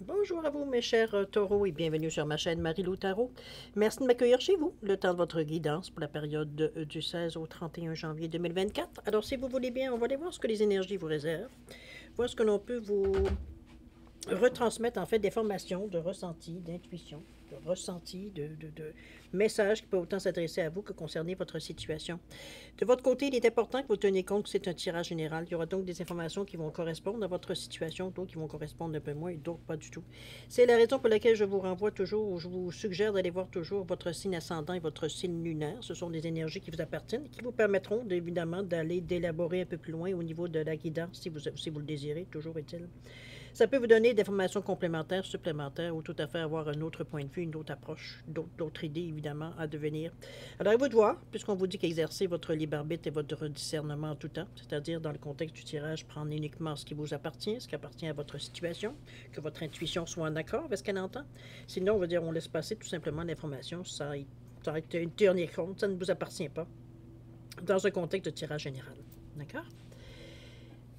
Bonjour à vous, mes chers taureaux, et bienvenue sur ma chaîne Marie-Lou Tarot. Merci de m'accueillir chez vous, le temps de votre guidance pour la période du 16 au 31 janvier 2024. Alors, si vous voulez bien, on va aller voir ce que les énergies vous réservent, voir ce que l'on peut vous retransmettre, en fait, des formations de ressenti, d'intuition, de ressenti, de messages qui peuvent autant s'adresser à vous que concerner votre situation. De votre côté, il est important que vous teniez compte que c'est un tirage général. Il y aura donc des informations qui vont correspondre à votre situation, d'autres qui vont correspondre un peu moins et d'autres pas du tout. C'est la raison pour laquelle je vous renvoie toujours, ou je vous suggère d'aller voir toujours votre signe ascendant et votre signe lunaire. Ce sont des énergies qui vous appartiennent et qui vous permettront évidemment d'aller d'élaborer un peu plus loin au niveau de la guidance si vous le désirez, toujours est-il. Ça peut vous donner des informations complémentaires, supplémentaires, ou tout à fait avoir un autre point de vue, une autre approche, d'autres idées, évidemment, à devenir. Alors, à vous de voir, puisqu'on vous dit qu'exercer votre libre arbitre et votre discernement en tout temps, c'est-à-dire dans le contexte du tirage, prendre uniquement ce qui vous appartient, ce qui appartient à votre situation, que votre intuition soit en accord avec ce qu'elle entend. Sinon, on va dire, on laisse passer tout simplement l'information, ça a été une dernier compte, ça ne vous appartient pas, dans un contexte de tirage général. D'accord?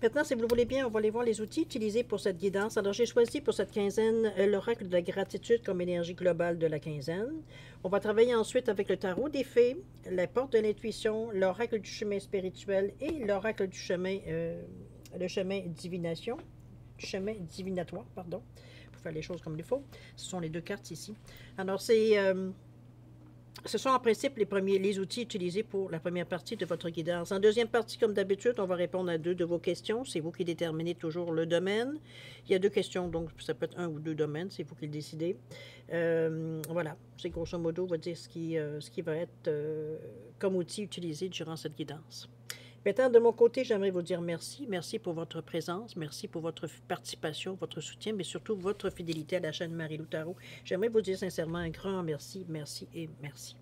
Maintenant, si vous le voulez bien, on va aller voir les outils utilisés pour cette guidance. Alors, j'ai choisi pour cette quinzaine l'oracle de la gratitude comme énergie globale de la quinzaine. On va travailler ensuite avec le tarot des fées, la porte de l'intuition, l'oracle du chemin spirituel et l'oracle du chemin, le chemin divination, du chemin divinatoire, pardon, pour faire les choses comme il faut. Ce sont les deux cartes ici. Alors, ce sont en principe les outils utilisés pour la première partie de votre guidance. En deuxième partie, comme d'habitude, on va répondre à 2 de vos questions. C'est vous qui déterminez toujours le domaine. Il y a 2 questions, donc ça peut être 1 ou 2 domaines, c'est vous qui le décidez. Voilà, c'est grosso modo, on va dire ce qui va être comme outil utilisé durant cette guidance. Maintenant, de mon côté, j'aimerais vous dire merci. Merci pour votre présence, merci pour votre participation, votre soutien, mais surtout votre fidélité à la chaîne Marie-Lou Tarot. J'aimerais vous dire sincèrement un grand merci, merci et merci.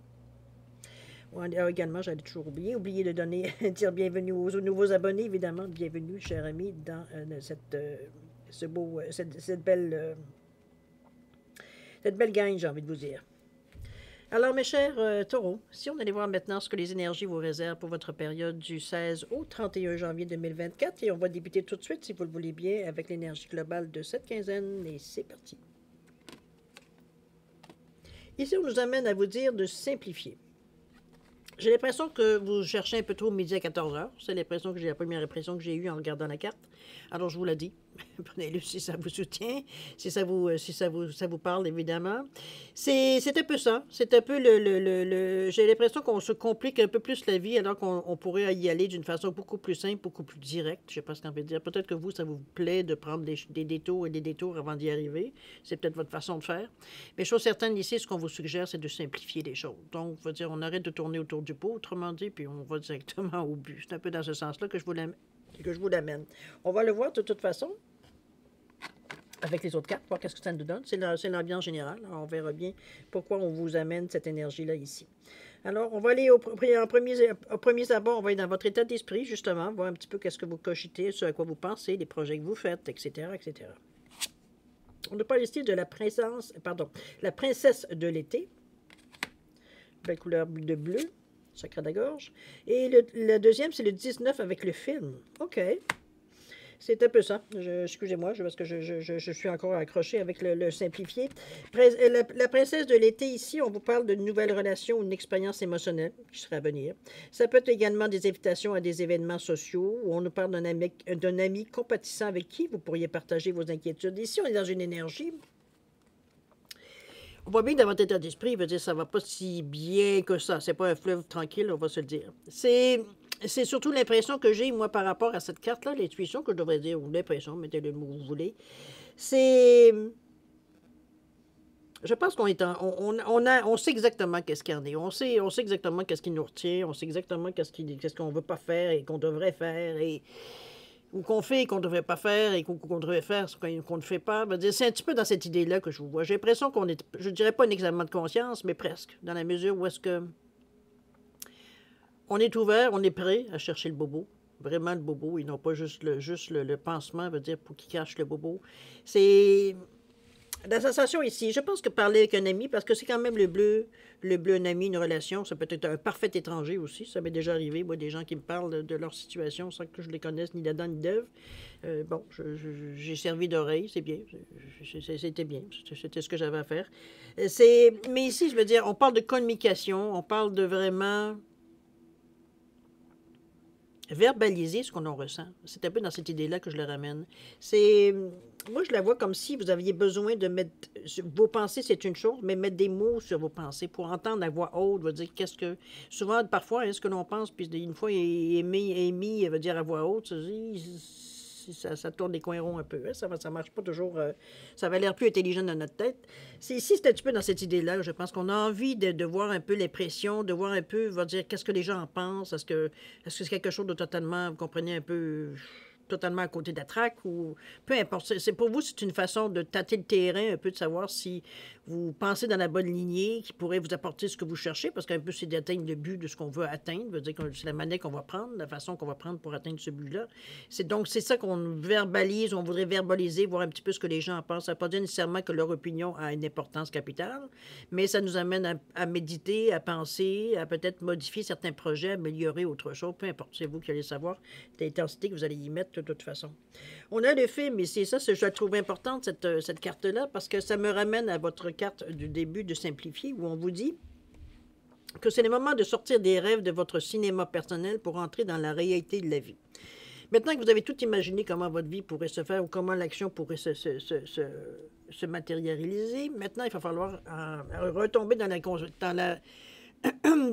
Également, j'allais toujours oublier de donner, dire bienvenue aux nouveaux abonnés, évidemment. Bienvenue, cher ami, dans cette belle gang, j'ai envie de vous dire. Alors, mes chers taureaux, si on allait voir maintenant ce que les énergies vous réservent pour votre période du 16 au 31 janvier 2024, et on va débuter tout de suite, si vous le voulez bien, avec l'énergie globale de cette quinzaine, et c'est parti. Ici, on nous amène à vous dire de simplifier. J'ai l'impression que vous cherchez un peu trop midi à 14 heures. C'est l'impression que j'ai la première impression que j'ai eue en regardant la carte. Alors, je vous la dis. Prenez-le si ça vous soutient, si ça vous parle, évidemment. C'est un peu ça. C'est un peu j'ai l'impression qu'on se complique un peu plus la vie alors qu'on pourrait y aller d'une façon beaucoup plus simple, beaucoup plus directe. Je ne sais pas ce qu'on peut dire. Peut-être que vous, ça vous plaît de prendre des détours et des détours avant d'y arriver. C'est peut-être votre façon de faire. Mais chose certaine, ici, ce qu'on vous suggère, c'est de simplifier les choses. Donc, on va dire, on arrête de tourner autour du pot, autrement dit, puis on va directement au but. C'est un peu dans ce sens-là que je vous l'amène. On va le voir de toute façon avec les autres cartes, voir qu'est-ce que ça nous donne. C'est l'ambiance générale. Alors, on verra bien pourquoi on vous amène cette énergie-là ici. Alors, on va aller au premier abord, on va aller dans votre état d'esprit, justement, voir un petit peu qu'est-ce que vous cogitez, ce à quoi vous pensez, les projets que vous faites, etc., etc. On nous parle ici de la princesse de l'été. Belle couleur de bleu, sacré de la gorge. Et le deuxième, c'est le 19 avec le film. OK. C'est un peu ça. Excusez-moi, parce que je suis encore accroché avec le simplifié. La princesse de l'été, ici, on vous parle d'une nouvelle relation, une expérience émotionnelle qui serait à venir. Ça peut être également des invitations à des événements sociaux où on nous parle d'un ami compatissant avec qui vous pourriez partager vos inquiétudes. Ici, on est dans une énergie. On voit bien que dans votre état d'esprit, il veut dire que ça ne va pas si bien que ça. C'est pas un fleuve tranquille, on va se le dire. C'est surtout l'impression que j'ai, moi, par rapport à cette carte-là, l'intuition que je devrais dire, ou l'impression, mettez le mot que vous voulez. C'est. Je pense qu'on est on sait exactement qu'est-ce qu'il y en est. On sait exactement qu'est-ce qui nous retient. On sait exactement qu'est-ce qu'on ne veut pas faire et qu'on devrait faire. Ou qu'on fait et qu'on ne devrait pas faire et qu'on devrait faire ce qu'on ne fait pas. C'est un petit peu dans cette idée-là que je vous vois. J'ai l'impression qu'on est, je ne dirais pas un examen de conscience, mais presque, dans la mesure où est-ce que on est ouvert, on est prêt à chercher le bobo, vraiment le bobo, et non pas juste le pansement, veut dire pour qu'il cache le bobo. La sensation ici, je pense que parler avec un ami, parce que c'est quand même le bleu, un ami, une relation, ça peut être un parfait étranger aussi. Ça m'est déjà arrivé, moi, des gens qui me parlent de leur situation sans que je les connaisse ni d'Adam ni d'Ève. Bon, j'ai servi d'oreille, c'est bien. C'était bien. C'était ce que j'avais à faire. Mais ici, je veux dire, on parle de communication, on parle de vraiment verbaliser ce qu'on en ressent. C'est un peu dans cette idée-là que je le ramène. C'est, moi, je la vois comme si vous aviez besoin de mettre vos pensées, c'est une chose, mais mettre des mots sur vos pensées pour entendre la voix haute, va dire qu'est-ce que souvent, parfois, hein, ce que l'on pense, puis une fois émis, veut dire à voix haute, ça tourne des coins ronds un peu. Hein? Ça marche pas toujours. Ça avait l'air plus intelligent dans notre tête. Ici, c'est un petit peu dans cette idée-là. Je pense qu'on a envie de voir un peu les pressions, de voir un peu, va dire, qu'est-ce que les gens en pensent. Est-ce que c'est quelque chose de totalement, vous comprenez, un peu totalement à côté de la traque ou peu importe. C'est pour vous, c'est une façon de tâter le terrain, un peu de savoir si vous pensez dans la bonne lignée qui pourrait vous apporter ce que vous cherchez, parce qu'un peu, c'est d'atteindre le but de ce qu'on veut atteindre. Ça veut dire que c'est la manière qu'on va prendre, la façon qu'on va prendre pour atteindre ce but-là. Donc, c'est ça qu'on verbalise, on voudrait verbaliser, voir un petit peu ce que les gens en pensent. Ça ne veut pas dire nécessairement que leur opinion a une importance capitale, mais ça nous amène à méditer, à penser, à peut-être modifier certains projets, améliorer autre chose, peu importe. C'est vous qui allez savoir l'intensité que vous allez y mettre de toute façon. On a le film, et c'est ça, je la trouve importante, cette carte-là, parce que ça me ramène à votre carte du début de Simplifier, où on vous dit que c'est le moment de sortir des rêves de votre cinéma personnel pour entrer dans la réalité de la vie. Maintenant que vous avez tout imaginé comment votre vie pourrait se faire ou comment l'action pourrait se matérialiser, maintenant, il va falloir retomber dans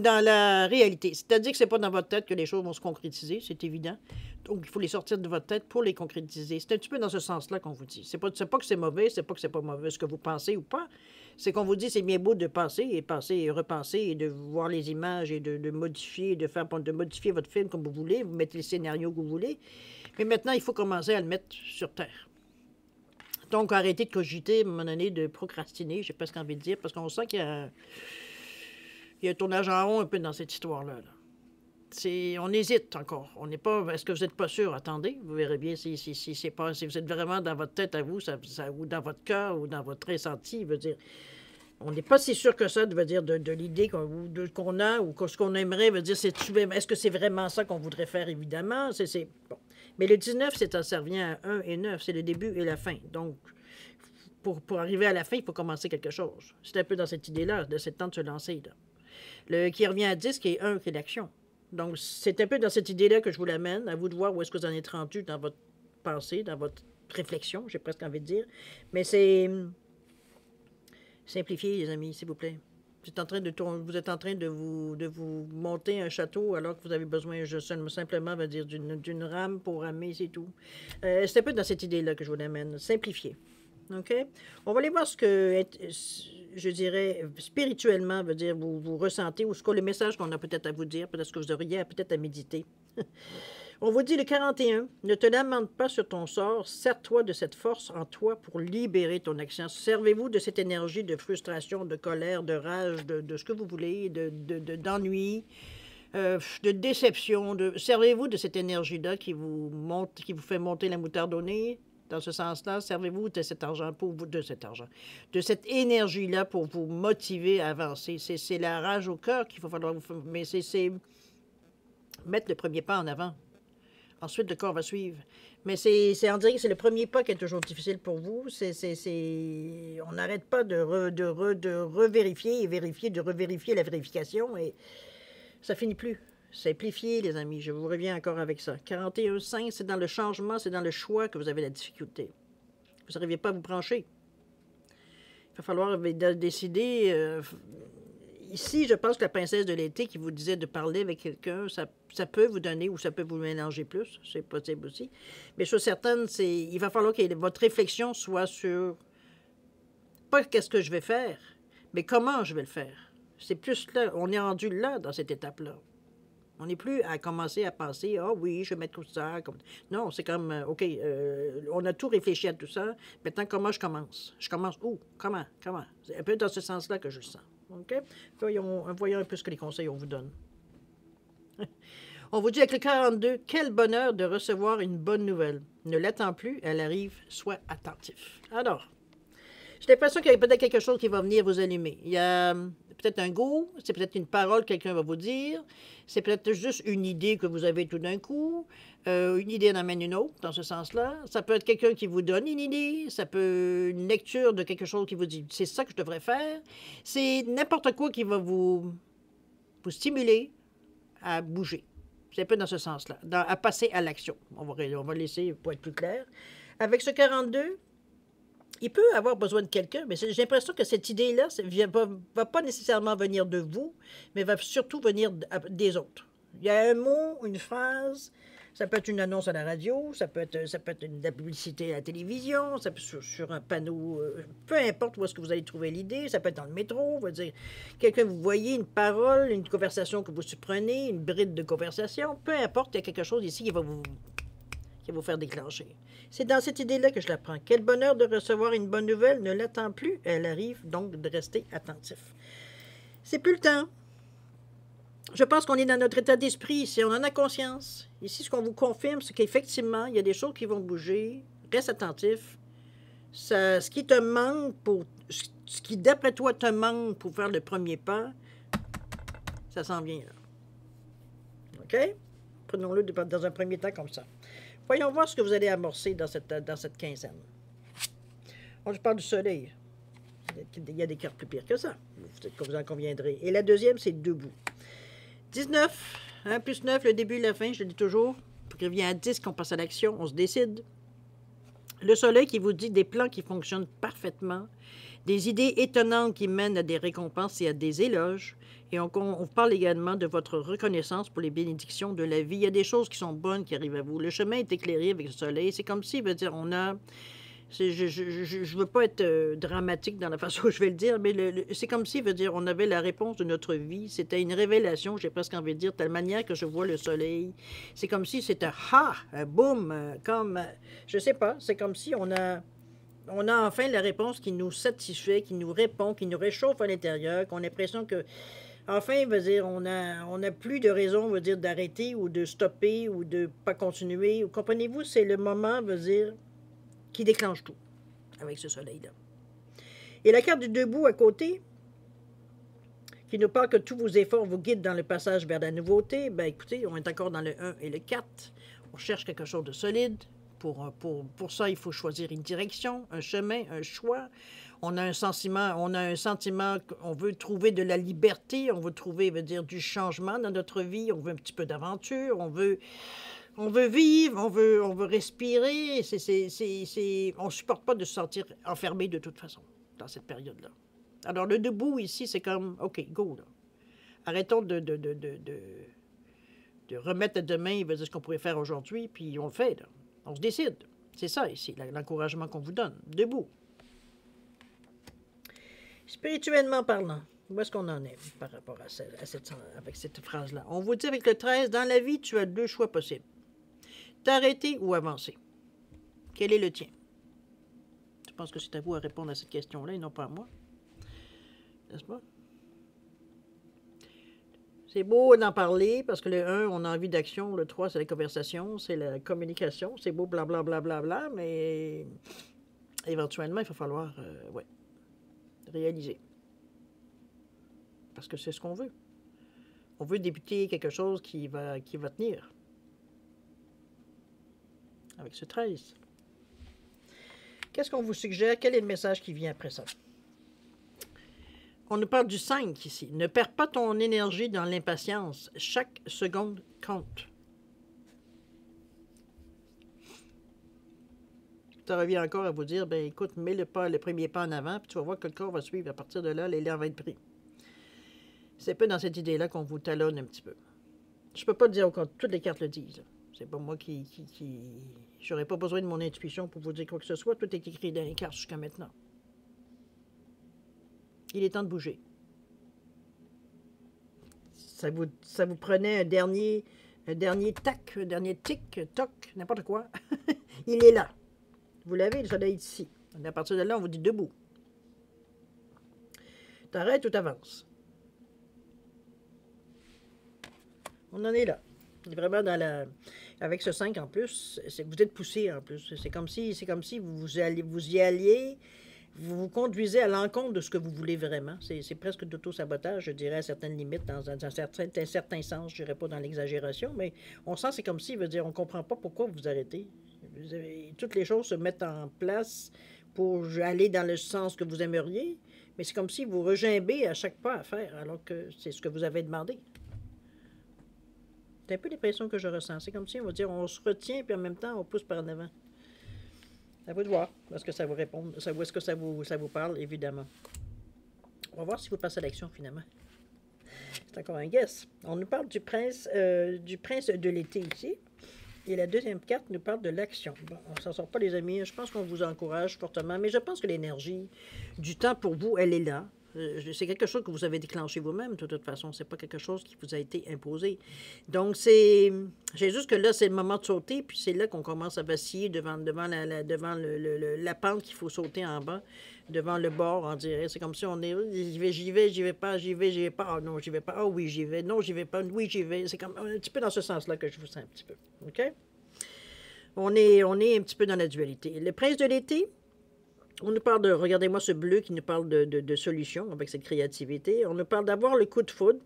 dans la réalité. C'est-à-dire que c'est pas dans votre tête que les choses vont se concrétiser, c'est évident. Donc, il faut les sortir de votre tête pour les concrétiser. C'est un petit peu dans ce sens-là qu'on vous dit. C'est pas que c'est mauvais, c'est pas que c'est pas mauvais ce que vous pensez ou pas. C'est qu'on vous dit c'est bien beau de penser et repenser et de voir les images et de modifier, de modifier votre film comme vous voulez. Vous mettez les scénarios que vous voulez. Mais maintenant, il faut commencer à le mettre sur terre. Donc, arrêtez de cogiter, à un moment donné, de procrastiner, j'ai presque envie de dire, parce qu'on sent qu'il y a un tournage en rond un peu dans cette histoire-là. On hésite encore. On n'est pas. Est-ce que vous n'êtes pas sûr? Attendez, vous verrez bien si vous êtes vraiment dans votre tête à vous, ou dans votre cœur, ou dans votre ressenti, veut dire. On n'est pas si sûr que ça, veut dire, de l'idée qu'on a, ou ce qu'on aimerait, veut dire, est-ce que c'est vraiment ça qu'on voudrait faire, évidemment? Bon. Mais le 19, ça revient à 1 et 9, c'est le début et la fin. Donc, pour arriver à la fin, il faut commencer quelque chose. C'est un peu dans cette idée-là, de cette temps de se lancer. Là. Qui revient à 10, qui est 1, qui est l'action. Donc, c'est un peu dans cette idée-là que je vous l'amène, à vous de voir où est-ce que vous en êtes rendu dans votre pensée, dans votre réflexion, j'ai presque envie de dire. Mais c'est simplifier, les amis, s'il vous plaît. Vous êtes en train de vous monter un château alors que vous avez besoin simplement dire, d'une rame pour ramer, c'est tout. C'est un peu dans cette idée-là que je vous l'amène. Simplifier. OK? On va aller voir ce que, je dirais, spirituellement, veut dire, vous ressentez, ou ce que le message qu'on a peut-être à vous dire, peut-être ce que vous auriez peut-être à méditer. On vous dit le 41, ne te lamente pas sur ton sort, sers-toi de cette force en toi pour libérer ton action. Servez-vous de cette énergie de frustration, de colère, de rage, de ce que vous voulez, d'ennui, de déception. Servez-vous de cette énergie-là qui vous fait monter la moutarde au nez. Dans ce sens-là, servez-vous de cet argent, de cette énergie-là pour vous motiver à avancer. C'est la rage au cœur qu'il va falloir vous... Mais c'est mettre le premier pas en avant. Ensuite, le corps va suivre. Mais on dirait que c'est le premier pas qui est toujours difficile pour vous. On n'arrête pas de revérifier et vérifier, de revérifier la vérification et ça finit plus. Simplifier, les amis. Je vous reviens encore avec ça. 41,5, c'est dans le changement, c'est dans le choix que vous avez la difficulté. Vous n'arrivez pas à vous brancher. Il va falloir décider... Ici, je pense que la princesse de l'été qui vous disait de parler avec quelqu'un, ça peut vous donner ou ça peut vous mélanger plus. C'est possible aussi. Mais je suis certaine, il va falloir que votre réflexion soit sur pas qu'est-ce que je vais faire, mais comment je vais le faire. C'est plus là, on est rendu là, dans cette étape-là. On n'est plus à commencer à penser, ah oui, je vais mettre tout ça. Non, c'est comme, OK, on a tout réfléchi à tout ça. Maintenant, comment je commence? Je commence où? Comment? C'est un peu dans ce sens-là que je le sens. OK? Voyons un peu ce que les conseils on vous donne. On vous dit avec le 42, quel bonheur de recevoir une bonne nouvelle. Ne l'attends plus, elle arrive, sois attentif. Alors, J'ai l'impression qu'il y a peut-être quelque chose qui va venir vous allumer. Il y a peut-être un goût, c'est peut-être une parole que quelqu'un va vous dire, c'est peut-être juste une idée que vous avez tout d'un coup, une idée en amène une autre, dans ce sens-là. Ça peut être quelqu'un qui vous donne une idée, ça peut une lecture de quelque chose qui vous dit « c'est ça que je devrais faire ». C'est n'importe quoi qui va vous stimuler à bouger. C'est un peu dans ce sens-là, à passer à l'action. On va laisser pour être plus clair. Avec ce 42, il peut avoir besoin de quelqu'un, mais j'ai l'impression que cette idée-là ne va pas nécessairement venir de vous, mais va surtout venir des autres. Il y a un mot, une phrase, ça peut être une annonce à la radio, ça peut être de la publicité à la télévision, ça peut être sur un panneau, peu importe où est-ce que vous allez trouver l'idée, ça peut être dans le métro, vous dire quelqu'un, vous voyez une parole, une conversation que vous supprenez, une bride de conversation, peu importe, il y a quelque chose ici qui va vous faire déclencher. C'est dans cette idée-là que je la prends. Quel bonheur de recevoir une bonne nouvelle, ne l'attend plus, elle arrive donc de rester attentif. C'est plus le temps. Je pense qu'on est dans notre état d'esprit, si on en a conscience. Ici, ce qu'on vous confirme, c'est qu'effectivement, il y a des choses qui vont bouger. Reste attentif. Ce qui te manque ce qui, d'après toi, te manque pour faire le premier pas, ça s'en vient là. OK? Prenons-le dans un premier temps comme ça. Voyons voir ce que vous allez amorcer dans cette quinzaine. Je parle du soleil. Il y a des cartes plus pires que ça. Peut-être que vous en conviendrez. Et la deuxième, c'est debout. 19, 1 plus 9, le début et la fin, je le dis toujours. Puis il revient à 10 qu'on passe à l'action, on se décide. Le soleil qui vous dit des plans qui fonctionnent parfaitement, des idées étonnantes qui mènent à des récompenses et à des éloges. Et on parle également de votre reconnaissance pour les bénédictions de la vie. Il y a des choses qui sont bonnes qui arrivent à vous. Le chemin est éclairé avec le soleil. C'est comme si, veut dire, on a... Je ne veux pas être dramatique dans la façon où je vais le dire, mais c'est comme si, veut dire, on avait la réponse de notre vie. C'était une révélation, j'ai presque envie de dire, de telle manière que je vois le soleil. C'est comme si c'était un boum, comme, je sais pas, c'est comme si on a enfin la réponse qui nous satisfait, qui nous répond, qui nous réchauffe à l'intérieur, qu'on a l'impression que, enfin, veut dire, on a plus de raison, veut dire, d'arrêter ou de stopper ou de pas continuer. Comprenez-vous, c'est le moment, veut dire, qui déclenche tout avec ce soleil-là. Et la carte du debout à côté, qui nous parle que tous vos efforts vous guident dans le passage vers la nouveauté, ben écoutez, on est encore dans le 1 et le 4. On cherche quelque chose de solide. Pour ça, il faut choisir une direction, un chemin, un choix. On a un sentiment, on veut trouver de la liberté, on veut trouver, veut dire, du changement dans notre vie, on veut un petit peu d'aventure, on veut vivre, on veut respirer. On ne supporte pas de se sentir enfermé de toute façon dans cette période-là. Alors, le debout ici, c'est comme, OK, go, là. Arrêtons de remettre à demain ce qu'on pourrait faire aujourd'hui, puis on le fait, là. On se décide. C'est ça ici, l'encouragement qu'on vous donne. Debout. Spirituellement parlant, où est-ce qu'on en est par rapport avec cette phrase-là? On vous dit avec le 13, dans la vie, tu as 2 choix possibles. T'arrêter ou avancer. Quel est le tien? Je pense que c'est à vous à répondre à cette question-là et non pas à moi. N'est-ce pas? C'est beau d'en parler parce que le 1, on a envie d'action. Le 3, c'est la conversation, c'est la communication. C'est beau, blablabla, bla, bla, bla, mais éventuellement, il va falloir réaliser. Parce que c'est ce qu'on veut. On veut débuter quelque chose qui va tenir. Avec ce 13. Qu'est-ce qu'on vous suggère? Quel est le message qui vient après ça? On nous parle du 5 ici. Ne perds pas ton énergie dans l'impatience. Chaque seconde compte. Ça revient encore à vous dire, ben écoute, mets le premier pas en avant, puis tu vas voir que le corps va suivre. À partir de là, l'élan va être pris. C'est un peu dans cette idée-là qu'on vous talonne un petit peu. Je peux pas dire au compte, toutes les cartes le disent. C'est pas moi qui j'aurais pas besoin de mon intuition pour vous dire quoi que ce soit. Tout est écrit dans les cartes jusqu'à maintenant. Il est temps de bouger. Ça vous prenait un dernier tac, un dernier tic, toc, n'importe quoi. Il est là. Vous l'avez, le soleil ici. À partir de là, on vous dit debout. T'arrêtes ou t'avances. On en est là. On est vraiment dans la... Avec ce 5 en plus, vous êtes poussé en plus. C'est comme si vous y alliez, vous vous conduisez à l'encontre de ce que vous voulez vraiment. C'est presque d'auto-sabotage, je dirais, à certaines limites, dans un certain sens. Je dirais pas dans l'exagération, mais on sent c'est comme si, veut dire, on comprend pas pourquoi vous arrêtez. Toutes les choses se mettent en place pour aller dans le sens que vous aimeriez, mais c'est comme si vous regimbez à chaque pas à faire, alors que c'est ce que vous avez demandé. C'est un peu l'impression que je ressens. C'est comme si, on va dire, on se retient, puis en même temps, on pousse par en avant. À vous de voir. Est-ce que ça vous répond? Est-ce que ça vous parle, évidemment? On va voir si vous passez à l'action, finalement. C'est encore un guess. On nous parle du prince de l'été ici. Et la deuxième carte nous parle de l'action. Bon, on ne s'en sort pas, les amis. Je pense qu'on vous encourage fortement. Mais je pense que l'énergie du temps pour vous, elle est là. C'est quelque chose que vous avez déclenché vous-même, de toute façon. C'est pas quelque chose qui vous a été imposé. Donc, c'est juste que là, c'est le moment de sauter, puis c'est là qu'on commence à vaciller devant la pente qu'il faut sauter en bas, devant le bord, on dirait. C'est comme si on est, j'y vais pas, j'y vais pas. Ah non, j'y vais pas. Ah oui, j'y vais. Non, j'y vais pas. Oui, j'y vais. C'est comme un petit peu dans ce sens-là que je vous sens un petit peu. OK? On est un petit peu dans la dualité. Le prince de l'été, on nous parle de, regardez-moi ce bleu qui nous parle de solutions avec cette créativité. On nous parle d'avoir le coup de foudre.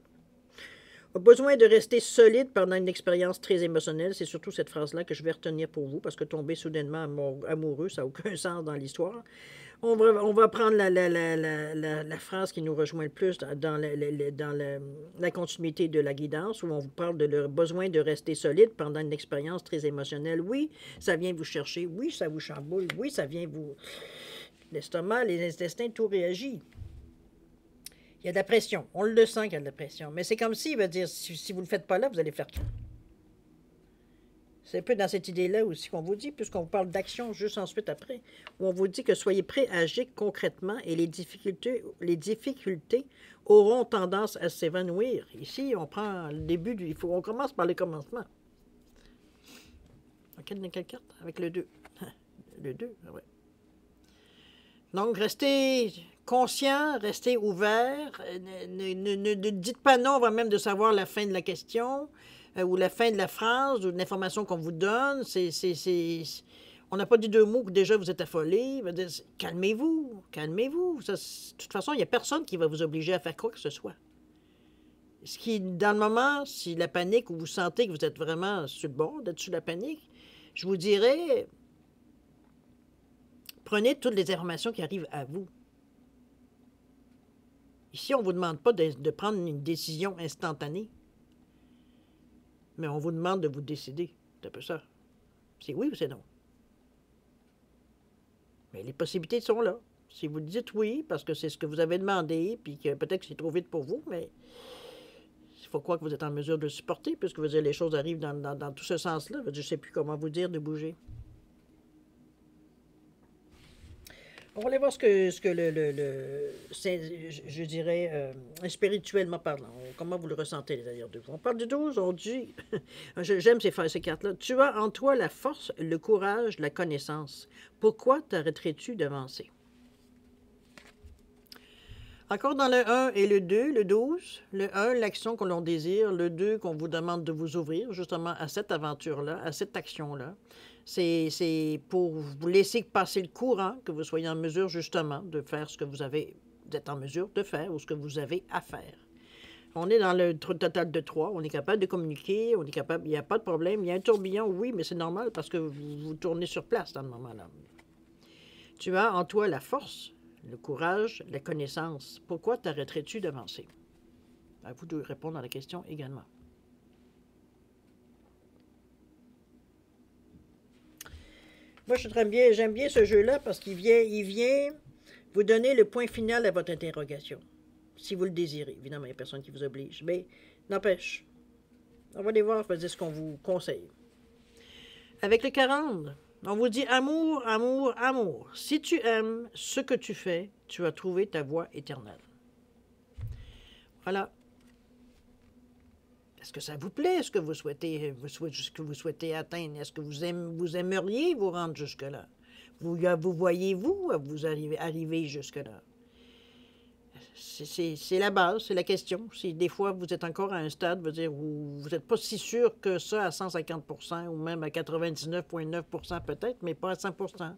On a besoin de rester solide pendant une expérience très émotionnelle. C'est surtout cette phrase-là que je vais retenir pour vous, parce que tomber soudainement amoureux, ça n'a aucun sens dans l'histoire. On va prendre la phrase qui nous rejoint le plus dans la continuité de la guidance, où on vous parle de leur besoin de rester solide pendant une expérience très émotionnelle. Oui, ça vient vous chercher. Oui, ça vous chamboule. Oui, ça vient vous... L'estomac, les intestins, tout réagit. Il y a de la pression. On le sent qu'il y a de la pression. Mais c'est comme si, il va dire, si vous ne le faites pas là, vous allez faire quoi? C'est un peu dans cette idée-là aussi qu'on vous dit, puisqu'on vous parle d'action juste ensuite après, où on vous dit que soyez prêts à agir concrètement et les difficultés auront tendance à s'évanouir. Ici, on prend le début, on commence par le commencement. Quelle carte? Avec le 2. Le 2, oui. Donc, restez conscient, restez ouvert. Ne dites pas non avant même de savoir la fin de la question ou la fin de la phrase ou de l'information qu'on vous donne. On n'a pas dit deux mots que déjà vous êtes affolé. Calmez-vous, calmez-vous. De toute façon, il n'y a personne qui va vous obliger à faire quoi que ce soit. Ce qui, dans le moment, si la panique ou vous sentez que vous êtes vraiment sur le bord d'être sur la panique, je vous dirais... Prenez toutes les informations qui arrivent à vous. Ici, on ne vous demande pas de prendre une décision instantanée, mais on vous demande de vous décider. C'est un peu ça. C'est oui ou c'est non. Mais les possibilités sont là. Si vous dites oui, parce que c'est ce que vous avez demandé, puis que peut-être que c'est trop vite pour vous, mais il faut croire que vous êtes en mesure de le supporter, puisque vous dire, les choses arrivent dans tout ce sens-là. Je ne sais plus comment vous dire de bouger. On va aller voir ce que je dirais, spirituellement parlant, comment vous le ressentez, les alliés de vous. On parle du 12, on dit, j'aime ces cartes-là, tu as en toi la force, le courage, la connaissance. Pourquoi t'arrêterais-tu d'avancer? Encore dans le 1 et le 2, le 12, le 1, l'action que l'on désire, le 2, qu'on vous demande de vous ouvrir justement à cette aventure-là, à cette action-là. C'est pour vous laisser passer le courant, que vous soyez en mesure justement de faire ce que vous êtes en mesure de faire ou ce que vous avez à faire. On est dans le total de 3, on est capable de communiquer, on est capable, il n'y a pas de problème. Il y a un tourbillon, oui, mais c'est normal parce que vous tournez sur place dans le moment-là. Tu as en toi la force, le courage, la connaissance. Pourquoi t'arrêterais-tu d'avancer? À vous de répondre à la question également. Moi, j'aime bien ce jeu-là parce qu'il vient vous donner le point final à votre interrogation. Si vous le désirez. Évidemment, il n'y a personne qui vous oblige. Mais n'empêche, on va aller voir, on va dire ce qu'on vous conseille. Avec le 40, on vous dit amour, amour, amour. Si tu aimes ce que tu fais, tu as trouvé ta voie éternelle. Voilà. Est-ce que ça vous plaît? Est-ce que vous souhaitez, atteindre? Est-ce que vous aimeriez vous rendre jusque-là? Vous voyez-vous vous arriver jusque-là? C'est la base, c'est la question. Si des fois vous êtes encore à un stade, où vous n'êtes pas si sûr que ça à 150 % ou même à 99,9 % peut-être, mais pas à 100 %.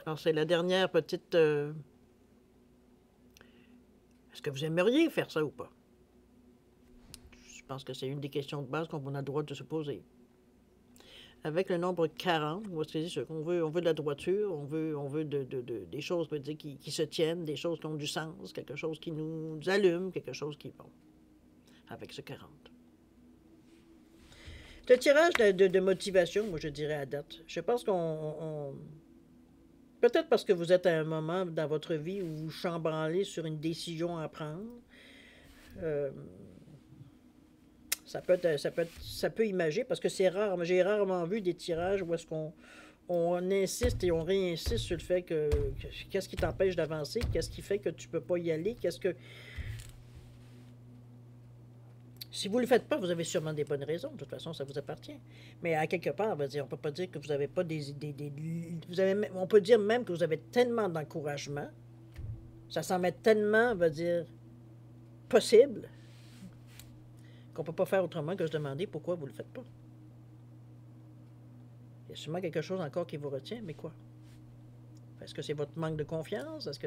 Alors, c'est la dernière petite... Est-ce que vous aimeriez faire ça ou pas? Je pense que c'est une des questions de base qu'on a le droit de se poser. Avec le nombre 40, on veut de la droiture, on veut des choses dire, qui se tiennent, des choses qui ont du sens, quelque chose qui nous allume, quelque chose qui... Bon, avec ce 40. Le tirage de motivation, moi je dirais à date. Je pense qu'on... Peut-être parce que vous êtes à un moment dans votre vie où vous chambranlez sur une décision à prendre. Ça peut imager, parce que c'est rare. J'ai rarement vu des tirages où est-ce qu'on insiste et on réinsiste sur le fait que qu'est-ce qui t'empêche d'avancer, qu'est-ce qui fait que tu peux pas y aller, qu'est-ce que... Si vous ne le faites pas, vous avez sûrement des bonnes raisons. De toute façon, ça vous appartient. Mais à quelque part, on ne peut pas dire que vous n'avez pas on peut dire même que vous avez tellement d'encouragement, ça semble être tellement, possible, qu'on ne peut pas faire autrement que se demander pourquoi vous ne le faites pas. Il y a sûrement quelque chose encore qui vous retient, mais quoi? Est-ce que c'est votre manque de confiance? Est-ce que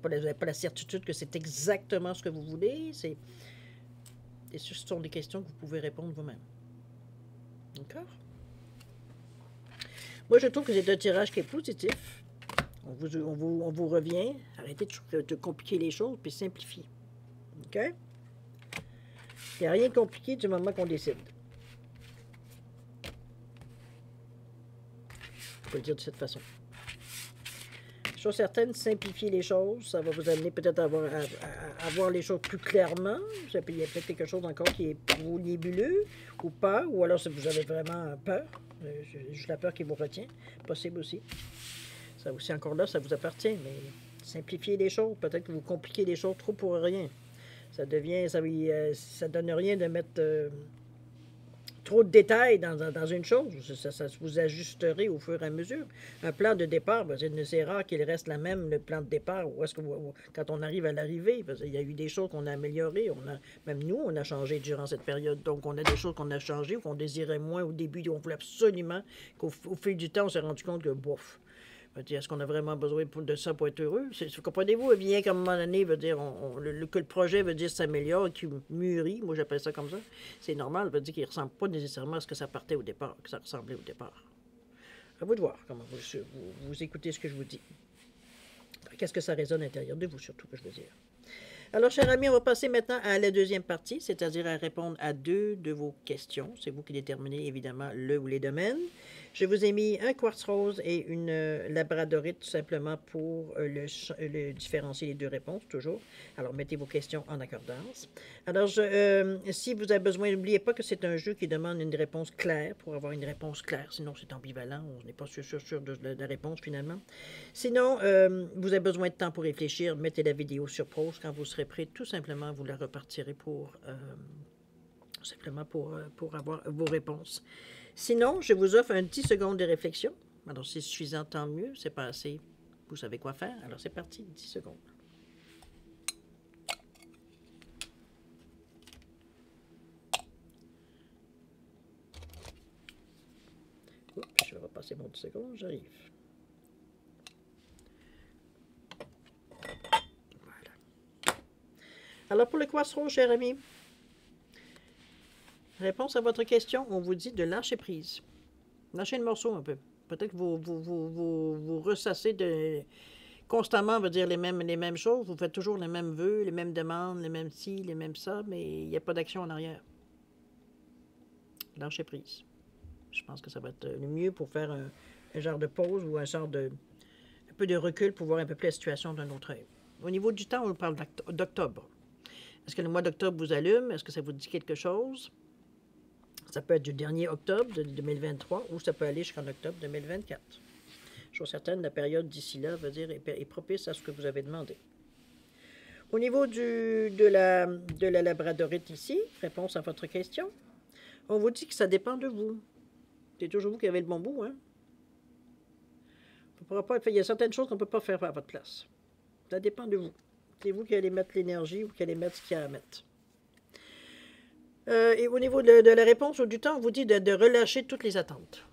vous n'avez pas la certitude que c'est exactement ce que vous voulez? Et ce sont des questions que vous pouvez répondre vous-même. D'accord? Moi, je trouve que c'est un tirage qui est positif. On vous revient. Arrêtez de compliquer les choses, puis simplifiez. OK? Il n'y a rien de compliqué du moment qu'on décide. On peut le dire de cette façon. Chose certaine, simplifier les choses, ça va vous amener peut-être à voir les choses plus clairement. Il y a peut-être quelque chose encore qui est pour vous nébuleux ou pas, ou alors si vous avez vraiment peur, juste la peur qui vous retient, possible aussi. Ça aussi, encore là, ça vous appartient, mais simplifiez les choses. Peut-être que vous compliquez les choses trop pour rien. Ça donne rien de mettre trop de détails dans une chose. Ça vous ajusterez au fur et à mesure. Un plan de départ, c'est rare qu'il reste le plan de départ. Quand on arrive à l'arrivée, il y a eu des choses qu'on a améliorées. Même nous, on a changé durant cette période. Donc, on a des choses qu'on a changées ou qu'on désirait moins au début. On voulait absolument qu'au fil du temps, on s'est rendu compte que, bof, est-ce qu'on a vraiment besoin de ça pour être heureux? Comprenez-vous, bien qu'à un moment donné, que le projet s'améliore et qu'il mûrit, moi j'appelle ça comme ça, c'est normal, veut dire qu'il ne ressemble pas nécessairement à ce que ça partait au départ, que ça ressemblait au départ. À vous de voir comment vous écoutez ce que je vous dis. Qu'est-ce que ça résonne à l'intérieur de vous, surtout, que je veux dire. Alors, chers amis, on va passer maintenant à la deuxième partie, c'est-à-dire à répondre à 2 de vos questions. C'est vous qui déterminez, évidemment, le ou les domaines. Je vous ai mis un quartz rose et une labradorite, tout simplement pour le différencier les 2 réponses, toujours. Alors, mettez vos questions en accordance. Alors, si vous avez besoin, n'oubliez pas que c'est un jeu qui demande une réponse claire, pour avoir une réponse claire. Sinon, c'est ambivalent, on n'est pas sûr de la réponse, finalement. Sinon, vous avez besoin de temps pour réfléchir, mettez la vidéo sur pause. Quand vous serez prêt, tout simplement, vous la repartirez pour avoir vos réponses. Sinon, je vous offre un 10 secondes de réflexion. Alors, c'est suffisant, tant mieux. C'est pas assez. Vous savez quoi faire. Alors, c'est parti, 10 secondes. Oups, je vais repasser mon 10 secondes. J'arrive. Voilà. Alors, pour le quartz rose, cher ami, réponse à votre question, on vous dit de lâcher prise. Lâchez le morceau un peu. Peut-être que vous ressassez constamment, les mêmes choses. Vous faites toujours les mêmes vœux, les mêmes demandes, les mêmes ci, les mêmes ça, mais il n'y a pas d'action en arrière. Lâchez prise. Je pense que ça va être le mieux pour faire un genre de pause ou un peu de recul pour voir un peu plus la situation d'un autre œil. Au niveau du temps, on parle d'octobre. Est-ce que le mois d'octobre vous allume? Est-ce que ça vous dit quelque chose? Ça peut être du dernier octobre de 2023 ou ça peut aller jusqu'en octobre 2024. Chose certaine, la période d'ici là est propice à ce que vous avez demandé. Au niveau de la labradorite ici, réponse à votre question, on vous dit que ça dépend de vous. C'est toujours vous qui avez le bon bout, hein? Il y a certaines choses qu'on ne peut pas faire à votre place. Ça dépend de vous. C'est vous qui allez mettre l'énergie ou qui allez mettre ce qu'il y a à mettre. Et au niveau de la réponse ou du temps, on vous dit de relâcher toutes les attentes.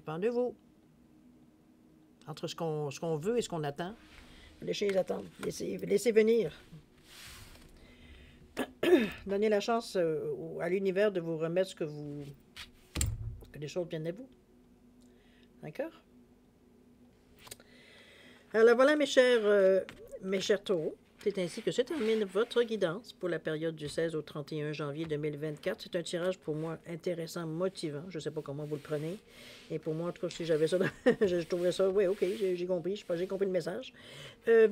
dépend de vous. Entre ce qu'on veut et ce qu'on attend, laissez les attendre. Laissez venir. Donnez la chance à l'univers de vous remettre que les choses viennent à vous. D'accord? Alors voilà, mes chers taureaux. C'est ainsi que se termine votre guidance pour la période du 16 au 31 janvier 2024. C'est un tirage pour moi intéressant, motivant. Je ne sais pas comment vous le prenez. Et pour moi, en tout cas, si j'avais ça, je trouverais ça, oui, OK, j'ai compris. Je sais pas, j'ai compris le message.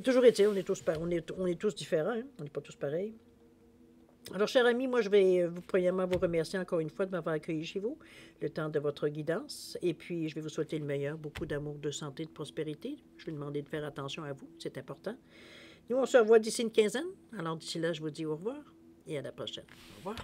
Toujours est-il, on est tous différents. Hein? On n'est pas tous pareils. Alors, chers amis, moi, je vais premièrement vous remercier encore une fois de m'avoir accueilli chez vous, le temps de votre guidance. Et puis, je vais vous souhaiter le meilleur, beaucoup d'amour, de santé, de prospérité. Je vais demander de faire attention à vous, c'est important. Nous, on se revoit d'ici une quinzaine. Alors, d'ici là, je vous dis au revoir et à la prochaine. Au revoir.